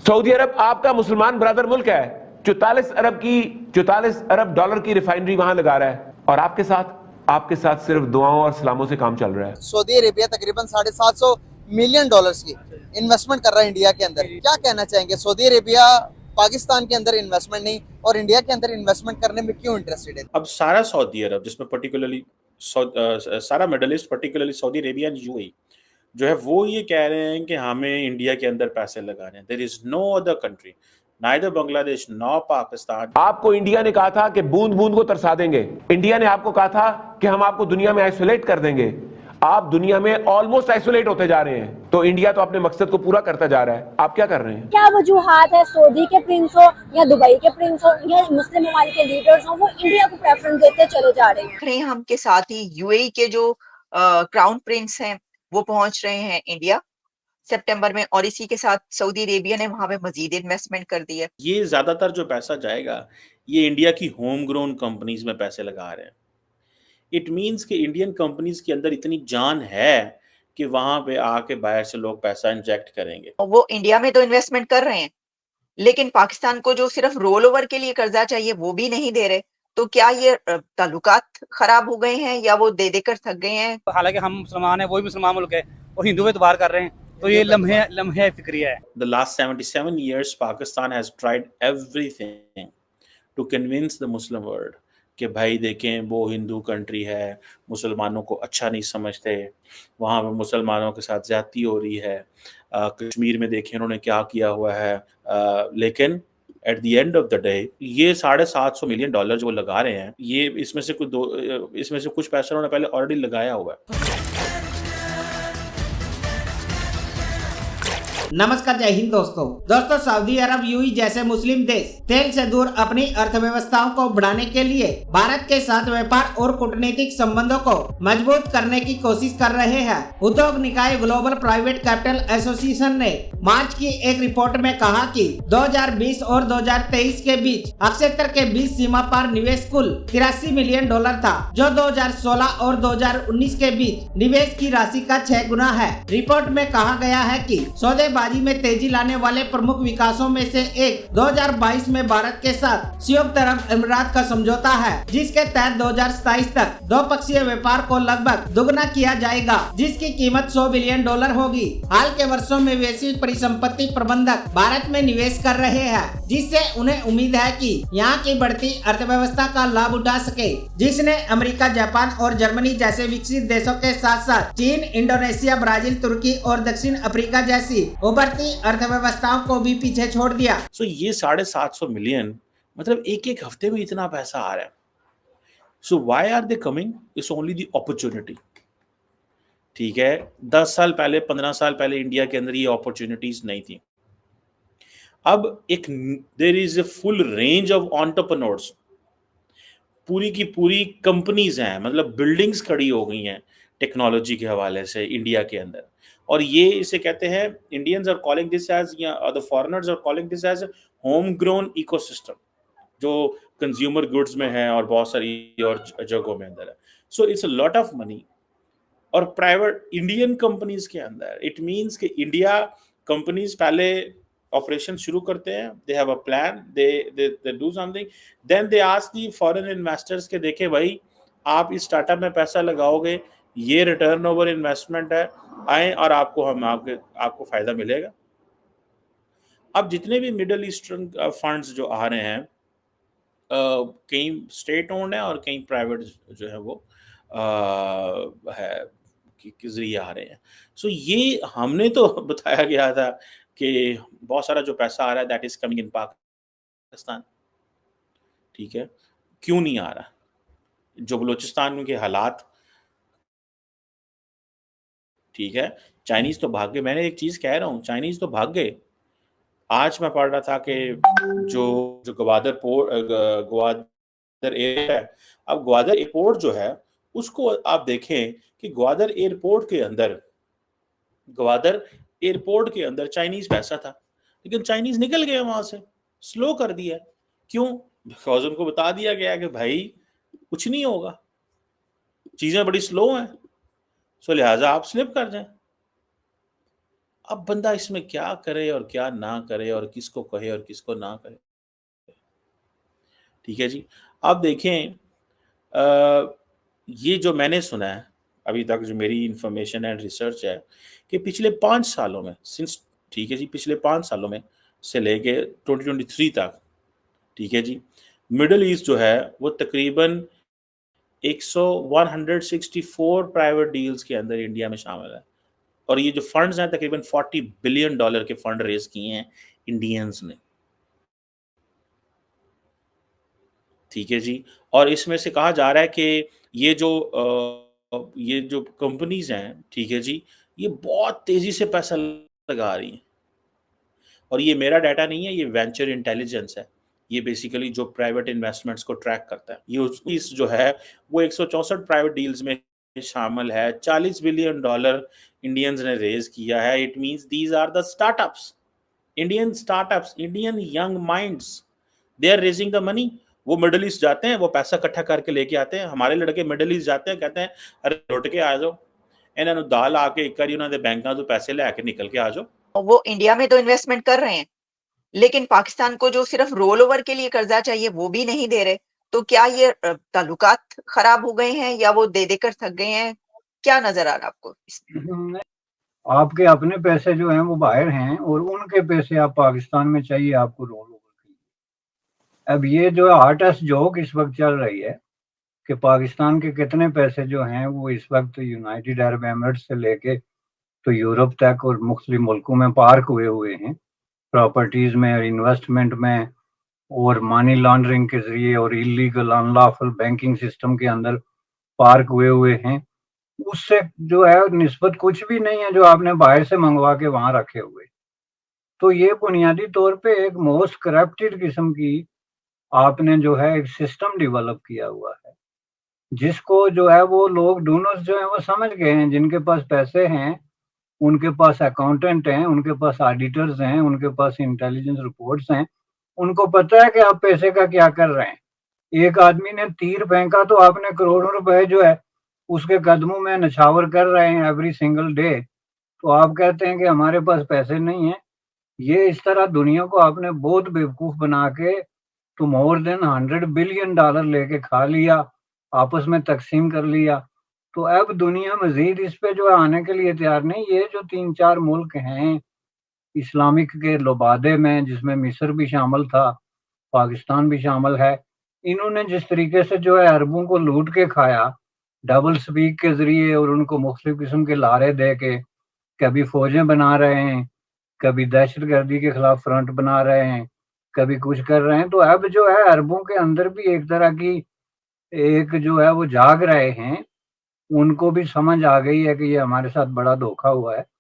Saudi अरब आपका मुसलमान brother मुल्क है, 44 अरब डॉलर की रिफाइनरी वहां लगा रहा है, और आपके साथ सिर्फ दुआओं और सलामों से काम चल रहा है। सऊदी अरेबिया तकरीबन $750 मिलियन की इन्वेस्टमेंट कर रहा है इंडिया के अंदर। क्या कहना चाहेंगे, सऊदी अरेबिया पाकिस्तान के अंदर इन्वेस्टमेंट नहीं और इंडिया के अंदर इन्वेस्टमेंट करने में क्यों इंटरेस्टेड है? अब सारा सऊदी अरब, जिसमें पर्टिकुलरली सारा middle east, particularly Saudi Arabia and UAE जो है, वो ये कह रहे हैं कि हमें इंडिया के अंदर पैसे लगाने हैं। There is no other country, neither Bangladesh no Pakistan. आपको इंडिया ने कहा था कि बूंद बूंद को तरसा देंगे, इंडिया ने आपको कहा था कि हम आपको दुनिया में आइसोलेट कर देंगे। आप दुनिया में ऑलमोस्ट आइसोलेट होते जा रहे हैं, तो इंडिया तो अपने मकसद को पूरा करता जा रहा है। आप क्या कर रहे हैं? क्या वजूहात है, सऊदी के प्रिंस हो या दुबई के प्रिंस हो या मुस्लिम ममालिक के लीडर्स हो, वो इंडिया को प्रेफरेंस देते चले जा रहे हैं। हम के साथ ही यूएई के जो क्राउन प्रिंस हैं वो पहुंच रहे हैं इंडिया सितंबर में, और इसी के साथ सऊदी अरेबिया ने वहां पे मजीद इन्वेस्टमेंट कर दी है। ये ज्यादातर जो पैसा जाएगा ये इंडिया की होम ग्रोन कंपनीज में पैसे लगा रहे हैं। इट मीन्स कि इंडियन कंपनीज के अंदर इतनी जान है कि वहां पे आके बाहर से लोग पैसा इंजेक्ट करेंगे। वो इंडिया में तो इन्वेस्टमेंट कर रहे हैं, लेकिन पाकिस्तान को जो सिर्फ रोल ओवर के लिए कर्जा चाहिए वो भी नहीं दे रहे। तो क्या ये ताल्लुकात खराब हो गए हैं या वो दे देकर थक गए हैं? हालांकि हम मुसलमान हैं, वो भी मुसलमान मुल्क है और हिंदू पे बार कर रहे हैं, तो ये लम्हे फिक्रिया है। The last 77 years Pakistan has tried everything to convince the Muslim world कि भाई देखें वो हिंदू कंट्री है, मुसलमानों को अच्छा नहीं समझते, वहाँ पे मुसलमानों के साथ ज्यादती हो रही है। कश्मीर में देखें उन्होंने क्या किया हुआ है। लेकिन at the end of the day ये $750 मिलियन जो वो लगा रहे हैं, ये इसमें से कुछ पैसा उन्होंने पहले ऑलरेडी लगाया हुआ है। नमस्कार, जय हिंद दोस्तों सऊदी अरब यूएई जैसे मुस्लिम देश तेल से दूर अपनी अर्थव्यवस्थाओं को बढ़ाने के लिए भारत के साथ व्यापार और कूटनीतिक संबंधों को मजबूत करने की कोशिश कर रहे हैं। उद्योग निकाय ग्लोबल प्राइवेट कैपिटल एसोसिएशन ने मार्च की एक रिपोर्ट में कहा कि 2020 और 2023 के बीच अक्षेत्र के बीच सीमा पार निवेश कुल $83 मिलियन था, जो 2016 और 2019 के बीच निवेश की राशि का 6 गुना है। रिपोर्ट में कहा गया है कि सौदेबाजी में तेजी लाने वाले प्रमुख विकासों में से एक 2022 में भारत के साथ संयुक्त अरब अमीरात का समझौता है, जिसके तहत 2027 तक द्विपक्षीय व्यापार को लगभग दुगना किया जाएगा, जिसकी कीमत $100 बिलियन होगी। हाल के वर्षों में वैश्विक परिसंपत्ति प्रबंधक भारत में निवेश कर रहे हैं, जिससे उन्हें उम्मीद है कि यहाँ की बढ़ती अर्थव्यवस्था का लाभ उठा सके, जिसने अमेरिका, जापान और जर्मनी जैसे विकसित देशों के साथ साथ चीन, इंडोनेशिया, ब्राजील, तुर्की और दक्षिण अफ्रीका जैसी उभरती अर्थव्यवस्थाओं को भी पीछे छोड़ दिया। ये $750 मिलियन मतलब एक हफ्ते में इतना पैसा आ रहा है। So why are they coming? It's only the opportunity. ठीक है, 10 साल पहले, 15 साल पहले इंडिया के अंदर ये अपॉर्चुनिटीज नहीं थी। अब there is a full range of entrepreneurs, पूरी की पूरी कंपनीज हैं, मतलब बिल्डिंग्स खड़ी हो गई हैं टेक्नोलॉजी के हवाले से इंडिया के अंदर। और ये इसे कहते हैं, Indians are calling this as, या the foreigners are calling this as home grown ecosystem, जो कंज्यूमर गुड्स में है और बहुत सारी और जगहों में अंदर है। So it's a lot of money. और प्राइवेट इंडियन कंपनीज के अंदर इट मींस कि इंडिया कंपनीज पहले ऑपरेशन शुरू करते हैं, they have a plan, they do something, then they ask the foreign investors के देखे भाई आप इस स्टार्टअप में पैसा लगाओगे, ये रिटर्न ओवर इन्वेस्टमेंट है, आए और आपको फायदा मिलेगा। अब जितने भी मिडिल ईस्टर्न फंड्स जो आ रहे हैं, कई स्टेट ओन्ड है और कई प्राइवेट जो है वो है कि जरिए आ रहे हैं। सो ये हमने तो बताया गया था कि बहुत सारा जो पैसा आ रहा है that is coming in Pakistan. ठीक है, क्यों नहीं आ रहा? जो बलूचिस्तान के हालात, ठीक है, चाइनीज तो भाग गए। मैंने एक चीज कह रहा हूँ, चाइनीज तो भाग गए। आज मैं पढ़ रहा था कि जो ग्वादर एयरपोर्ट है, अब ग्वादर एयरपोर्ट जो है उसको आप देखें कि ग्वादर एयरपोर्ट के अंदर चाइनीज पैसा था, लेकिन चाइनीज निकल गए वहां से, स्लो कर दिया। क्यों? बिकॉज उनको बता दिया गया कि भाई कुछ नहीं होगा, चीजें बड़ी स्लो हैं, सो लिहाजा आप स्लिप कर जाएं। अब बंदा इसमें क्या करे और क्या ना करे और किसको कहे और किसको ना कहे। ठीक है जी। आप देखें ये जो मैंने सुना है अभी तक, जो मेरी इन्फॉर्मेशन एंड रिसर्च है, कि पिछले 5 सालों में ठीक है जी, पिछले 5 सालों में से लेके 2023 तक, ठीक है जी, मिडल ईस्ट जो है वो तकरीबन 164 प्राइवेट डील्स के अंदर इंडिया में शामिल है। और ये जो फंड्स हैं तकरीबन $40 बिलियन के फंड रेज किए हैं इंडियंस ने। ठीक है जी। और इसमें से कहा जा रहा है कि ये जो कंपनीज हैं, ठीक है जी, ये बहुत तेजी से पैसा लगा रही हैं। और ये मेरा डाटा नहीं है, ये वेंचर इंटेलिजेंस है। ये बेसिकली जो प्राइवेट इन्वेस्टमेंट्स को ट्रैक करता है, ये इस जो है वो 164 प्राइवेट डील्स में शामिल है। $40 बिलियन इंडियंस ने रेज किया है। It means these are the startups, Indian young minds, they are raising the money. वो मिडिल ईस्ट जाते हैं, वो पैसा इकट्ठा करके लेके आते हैं। हमारे लड़के मिडिल ईस्ट जाते हैं, कहते हैं अरे लुट के आ जाओ, इन्होंने दाल आके एक बार उन्होंने बैंकों तो पैसे लेके निकल के आ जाओ। वो इंडिया में तो इन्वेस्टमेंट कर रहे हैं, लेकिन पाकिस्तान को जो सिर्फ रोल ओवर के लिए कर्जा चाहिए वो भी नहीं दे रहे। तो क्या ये ताल्लुकात खराब हो गए हैं या वो दे देकर थक गए हैं? क्या नजर आ रहा है आपको इसमें? आपके अपने पैसे जो हैं वो बाहर हैं और उनके पैसे आप पाकिस्तान में चाहिए आपको रोल ओवर के लिए। अब ये जो हॉटेस्ट जोक इस वक्त चल रही है कि पाकिस्तान के कितने पैसे जो हैं वो इस वक्त यूनाइटेड अरब एमिरेट्स से लेके तो यूरोप तक और मुख्तलिफ मुल्कों में पार्क हुए हैं, प्रॉपर्टीज में और इन्वेस्टमेंट में और मनी लॉन्ड्रिंग के जरिए और इलीगल अनलॉफुल बैंकिंग सिस्टम के अंदर पार्क हुए हैं। उससे जो है निस्बत कुछ भी नहीं है जो आपने बाहर से मंगवा के वहां रखे हुए। तो ये बुनियादी तौर पे एक मोस्ट करप्टेड किस्म की आपने जो है एक सिस्टम डेवलप किया हुआ है, जिसको जो है वो लोग डोनर्स जो है वो समझ गए हैं। जिनके पास पैसे हैं, उनके पास अकाउंटेंट हैं, उनके पास ऑडिटर्स हैं, उनके पास इंटेलिजेंस रिपोर्ट्स हैं, उनको पता है कि आप पैसे का क्या कर रहे हैं। एक आदमी ने तीर फेंका तो आपने करोड़ों रुपए जो है उसके कदमों में नछावर कर रहे हैं एवरी सिंगल डे, तो आप कहते हैं कि हमारे पास पैसे नहीं है। ये इस तरह दुनिया को आपने बहुत बेवकूफ बना के तो मोर देन $100 बिलियन लेके खा लिया, आपस में तकसीम कर लिया। तो अब दुनिया मजीद इस पे जो है आने के लिए तैयार नहीं। ये जो 3-4 मुल्क हैं इस्लामिक के लोबादे में, जिसमें मिस्र भी शामिल था, पाकिस्तान भी शामिल है, इन्होंने जिस तरीके से जो है अरबों को लूट के खाया डबल स्पीक के जरिए और उनको मुख्तलिफ किस्म के लारे दे के, कभी फौजें बना रहे हैं, कभी दहशतगर्दी के खिलाफ फ्रंट बना रहे हैं, कभी कुछ कर रहे हैं। तो अब जो है अरबों के अंदर भी एक तरह की एक जो है वो जाग रहे हैं, उनको भी समझ आ गई है कि ये हमारे साथ बड़ा धोखा हुआ है।